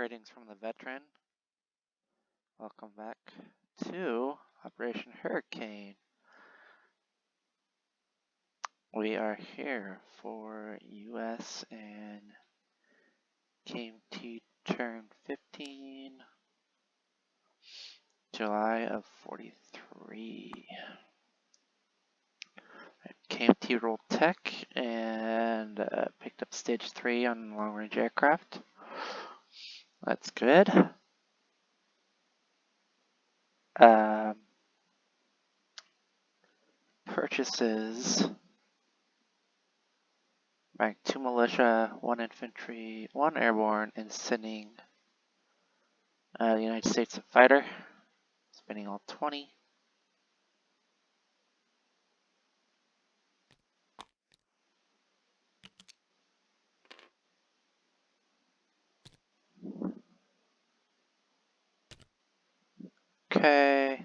Greetings from the veteran. Welcome back to Operation Hurricane. We are here for US and KMT turn 15, July of 43. KMT rolled tech and picked up stage 3 on long range aircraft. That's good. Purchases. Rank 2 militia, 1 infantry, 1 airborne, and sending the United States a fighter. Spending all 20. Okay.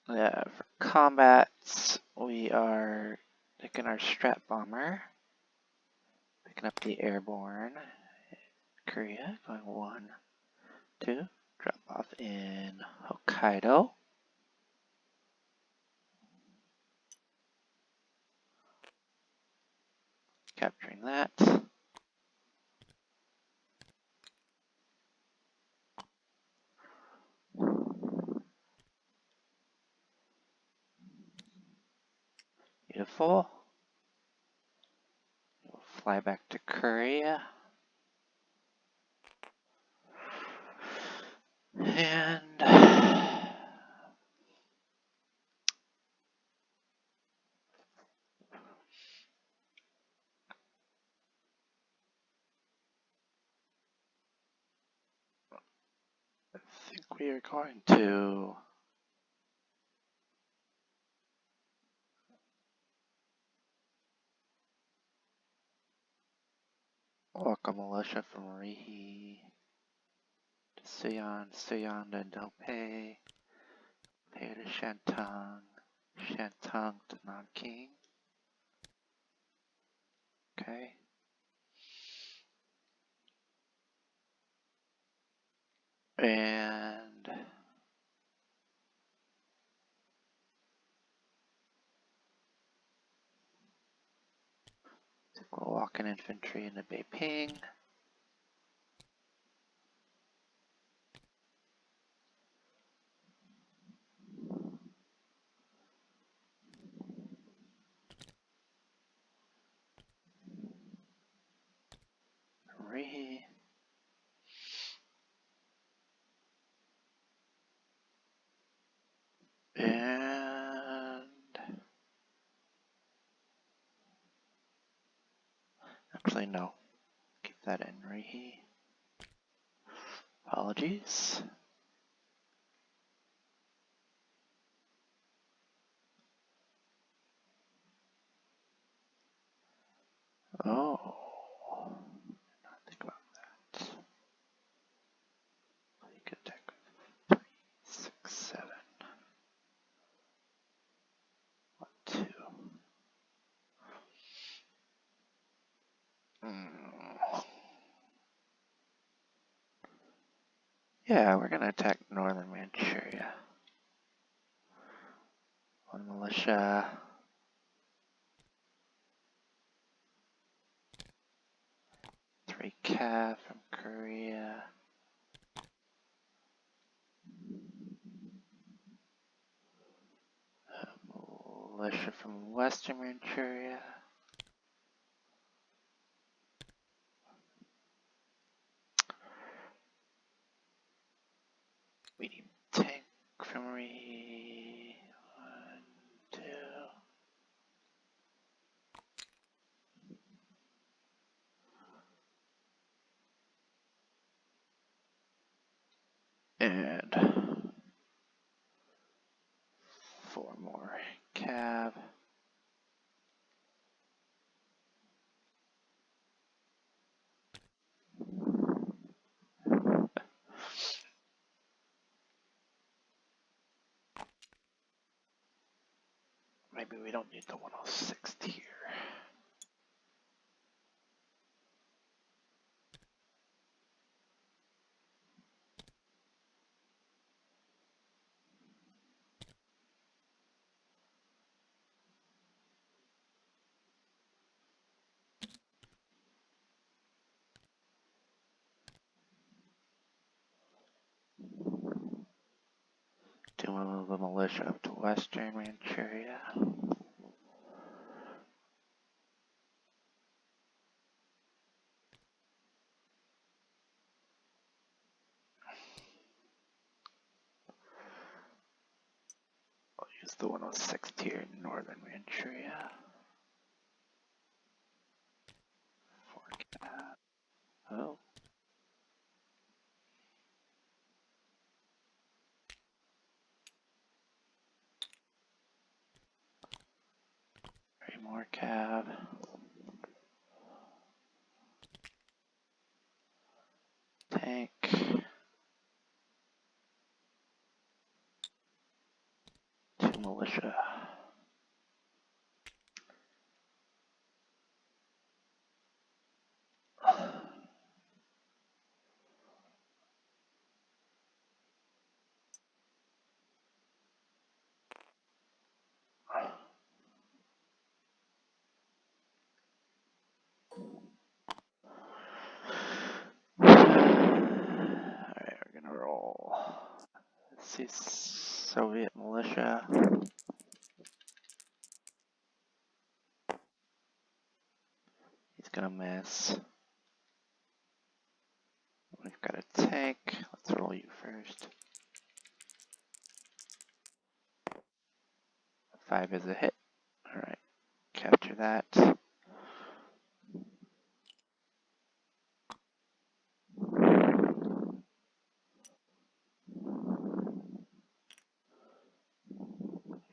Yeah, for combats, we are picking our strat bomber. Picking up the airborne. Korea, going 1, 2. Drop off in Hokkaido. Capturing that. Beautiful. We'll fly back to Korea. And I think we are going to walk a militia from Rihi to Suyon, Suyon to Dope, Pei to Shantung, Shantung to Nanking. Okay. And we'll walk in infantry into Beiping. Rihi. And actually, no. Keep that in Rihi. Apologies. Oh. Not think about that. You could attack with 3, 6, 7. 1, 2. Yeah, we're gonna attack northern Manchuria. 1 militia. 3 cav from Korea. Militia from western Manchuria. Medium tank from Rihi. 1, 2. And 4 more cav. Maybe we don't need the 106th here. militia up to western Manchuria. I'll use the 106th here in northern Manchuria. Oh. Three more cav. Tank. Two militia. Alright, we're gonna roll. Let's see, Soviet militia. He's gonna miss. We've got a tank. Let's roll you first. 5 is a hit. Alright, capture that. You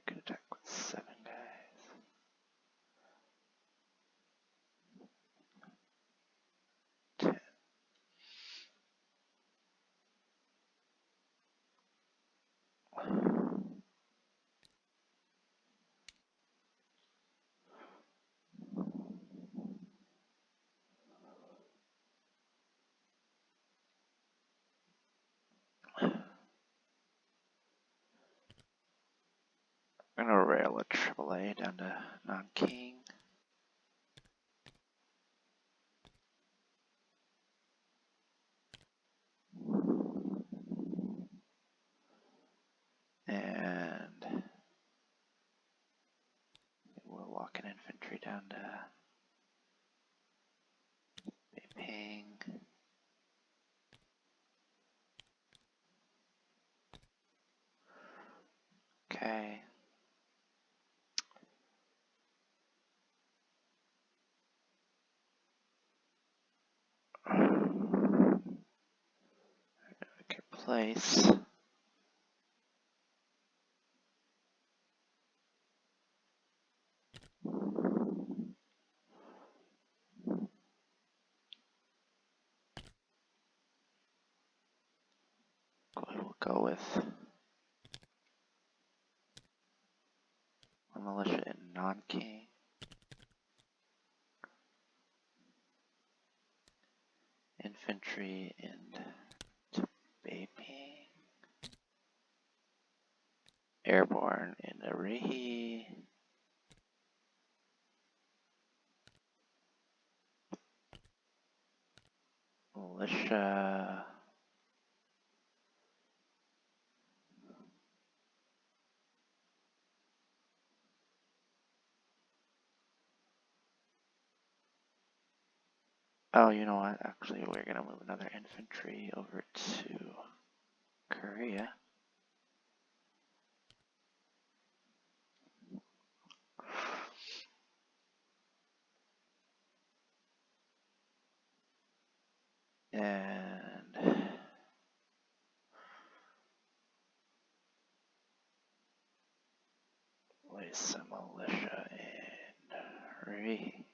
can attack with 7 guys. 10. I'm gonna rail a AAA down to non-king. And we'll walk an infantry down to Beiping. Okay. Okay, place. We'll go with a militia in non-king. Infantry in Beiping. Airborne in Arihi. Militia. Oh, you know what? Actually, we're gonna move another infantry over to Korea. And place some militia in Arihi.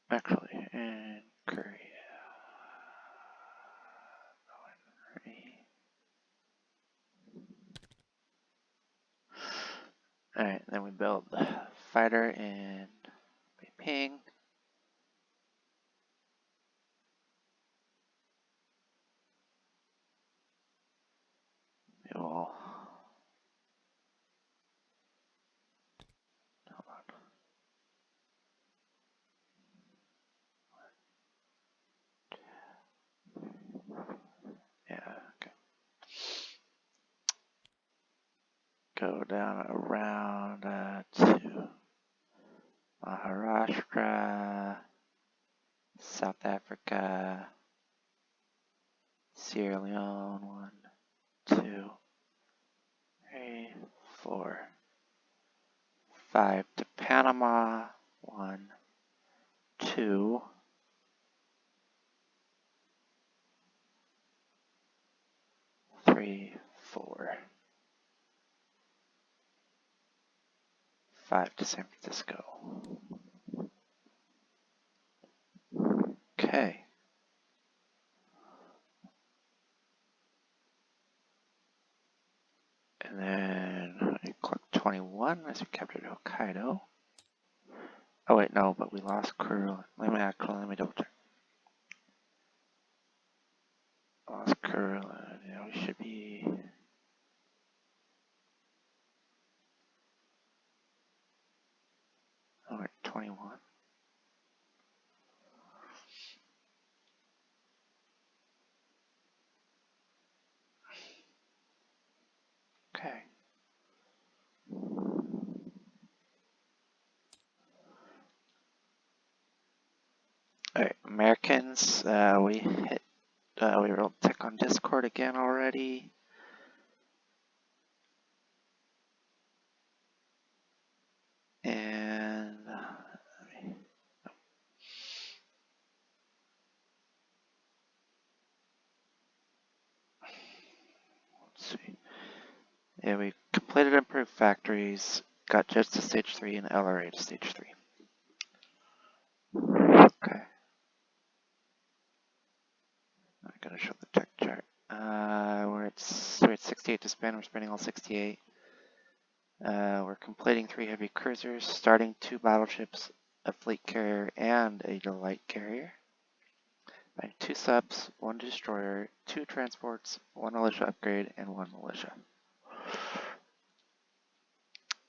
Actually, in Korea. Alright, then we build the fighter in Beiping. We will, hold on. go down around to Maharashtra, South Africa, Sierra Leone, 1, 2, 3, 4, 5 to Panama, 1, 2, 3, 4, 5 to San Francisco. Okay. And then I clock 21 as we captured Hokkaido. Oh wait, no, but we lost crew. Let me double check. Lost crew, yeah, we should be. Oh, we're at 21. Okay. Alright, Americans, we rolled tech on Discord again already. And let's see. Yeah, we completed improved factories, got jets to stage 3 and LRA to stage 3. Okay. I'm gonna show the tech chart. We're at 68 to spend. We're spending all 68. We're completing 3 heavy cruisers, starting 2 battleships, a fleet carrier, and a light carrier. Buying 2 subs, 1 destroyer, 2 transports, 1 militia upgrade, and 1 militia.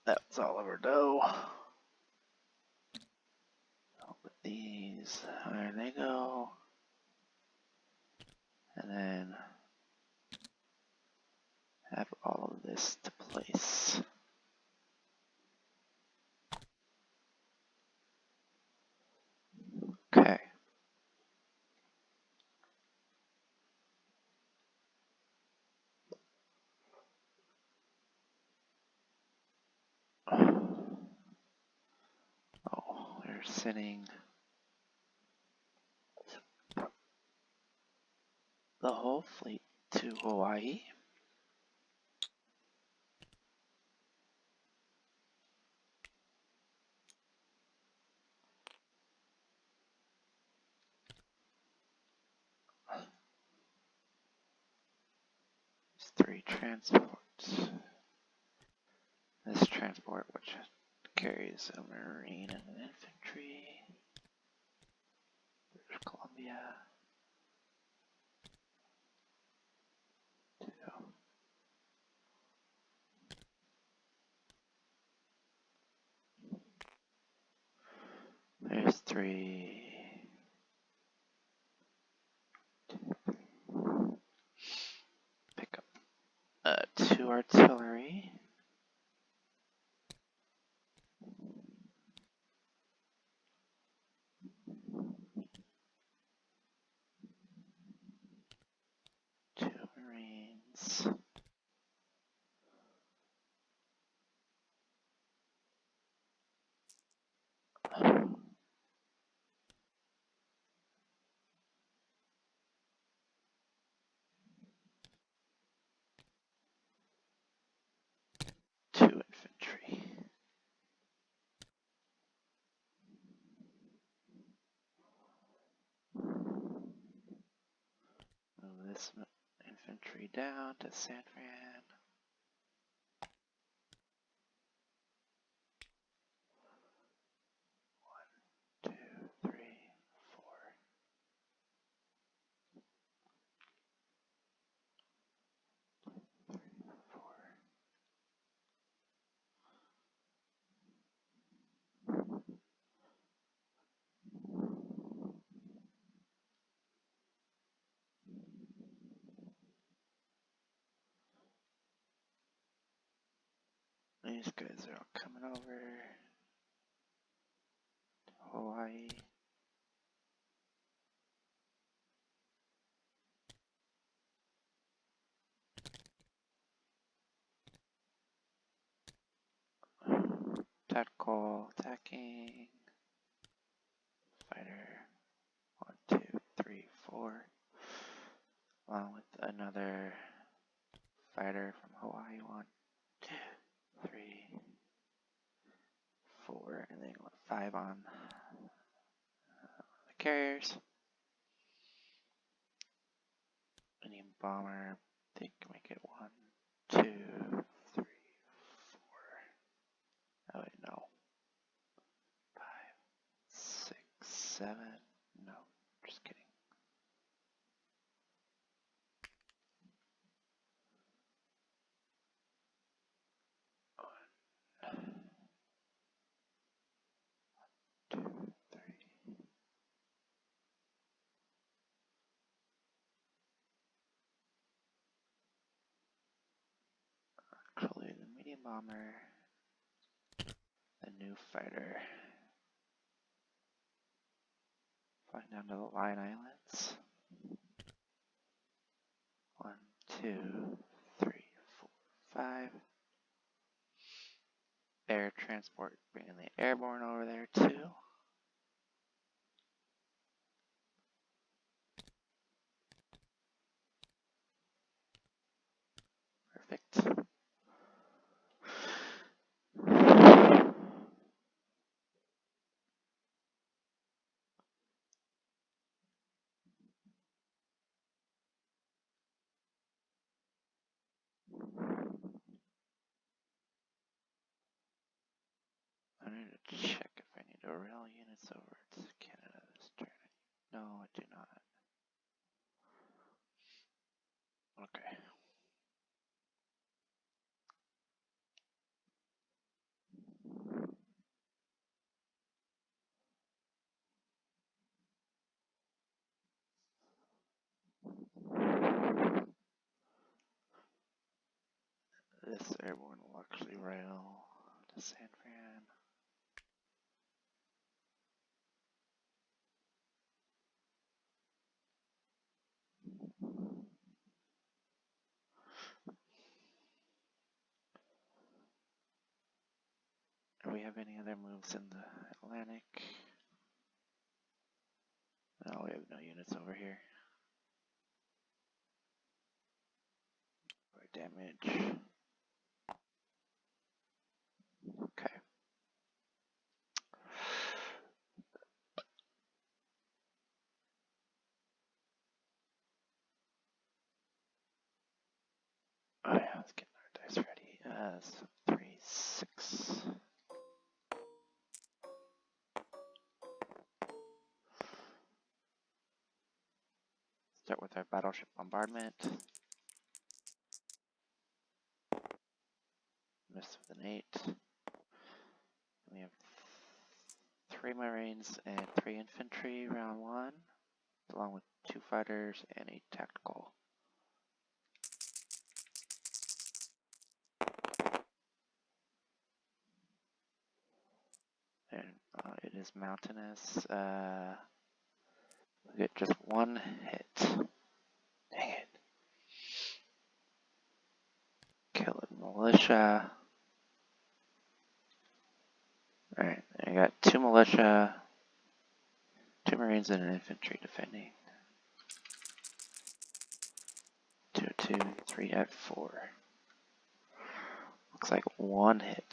That's all over dough. I'll put these, there they go. And then have all of this to place. Okay. Oh, we're sending the whole fleet to Hawaii. There's 3 transports. This transport, which carries a marine and an infantry. British Columbia. 2. There's 3. Pick up 2 artillery. 2 marines. 2 infantry. Move this infantry down to San Fran. 1, 2, 3, 4. 4. These guys are all coming over. Hawaii. Tactical attacking. Fighter. 1, 2, 3, 4. Along with another fighter from Hawaii. 1, 2, 3, 4. And then 5 on the carriers. Indian bomber. I think we get 1, 2, 3, 4. Oh wait, no. 5, 6, 7. No, just kidding. Actually, the medium bomber, the new fighter, flying down to the Line Islands. 1, 2, 3, 4, 5. Air transport, bringing the airborne over there too. Perfect. I need to check if I need to rail units over to Canada this turn. No, I do not. Okay. This airborne will actually rail to San Fran. Do we have any other moves in the Atlantic? No, we have no units over here. For damage. Okay. Oh yeah, let's get our dice ready. So 3, 6. Start with our battleship bombardment. Miss with an 8. We have 3 Marines and 3 infantry round 1, along with 2 fighters and a tactical. And it is mountainous. We get just 1 hit. Dang it. Killing militia. Alright, I got 2 militia, 2 Marines, and an infantry defending. 2, 2, 3 at 4. Looks like 1 hit.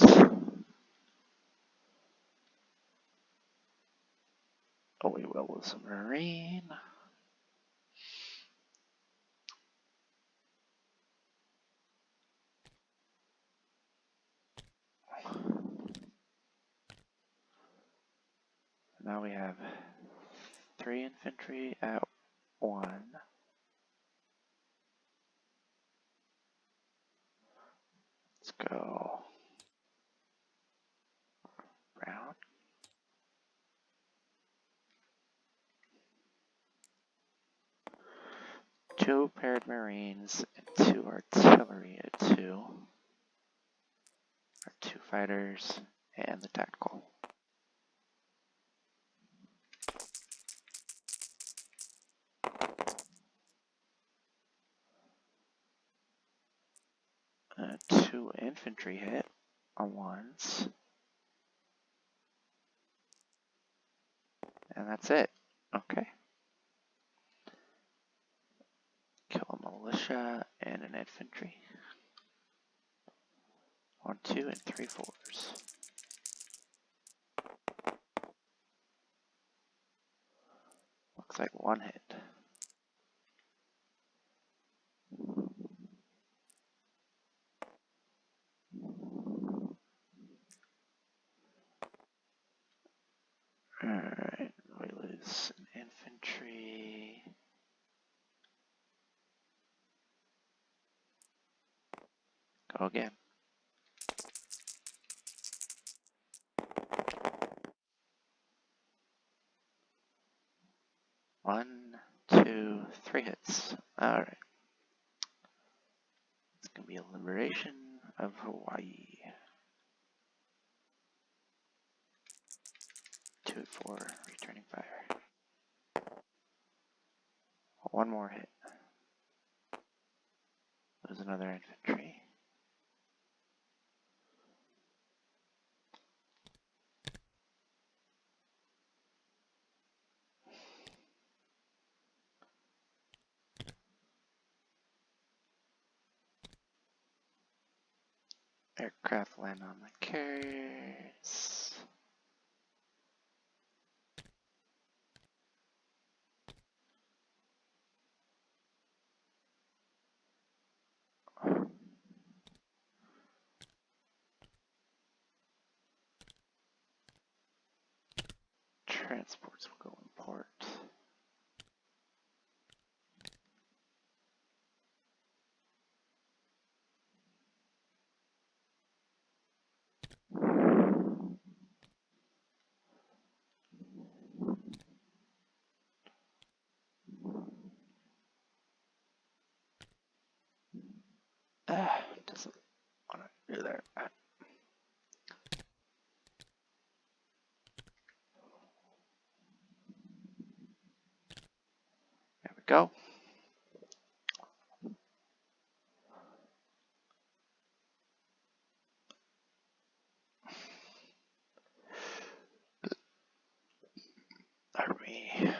Oh, we will lose a Marine. Now we have 3 infantry at 1. Let's go. Brown. 2 paired Marines and 2 artillery at 2. Or 2 fighters, and the tactical. Two infantry hit on ones. And that's it. Okay. Kill a militia and an infantry. 1, 2, and 3 fours. Looks like one hit. Alright, we lose an infantry. Go again. One, two, 3 hits. Alright. It's gonna be a liberation of Hawaii. 2, 4, returning fire. One more hit. There's another infantry. Aircraft land on the carriers. Transports will go in port. Doesn't want to do that. There we go. Army.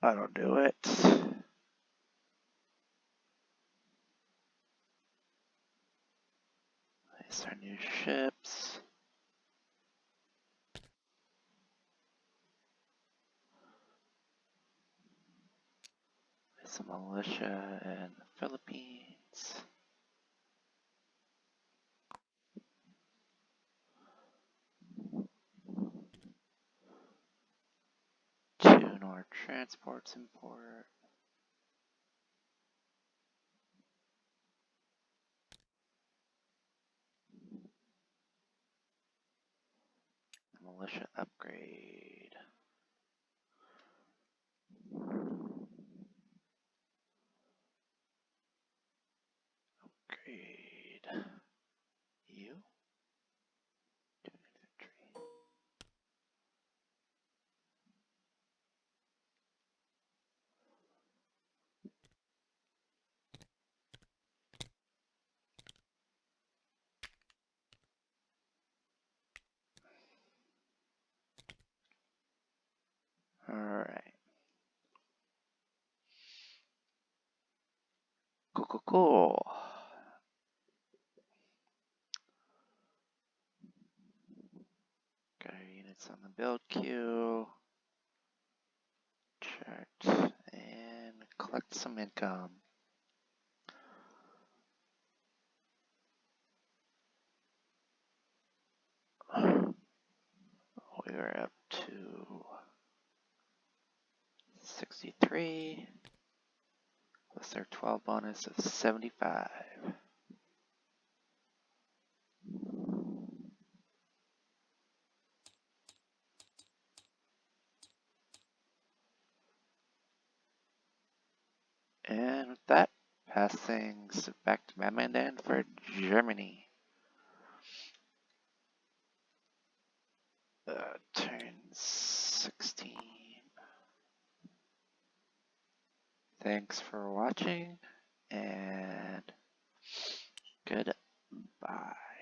That'll do it. These are new ships. There's a militia in the Philippines. Two more transports in port. Militia upgrade. Upgrade. You? Do infantry. Alright. Cool. Got our units on the build queue. Chart and collect some income. We are up to 63 plus their 12 bonus of 75. And with that, pass things back to Madman Dan for Germany. Turn 16. Thanks for watching, and goodbye.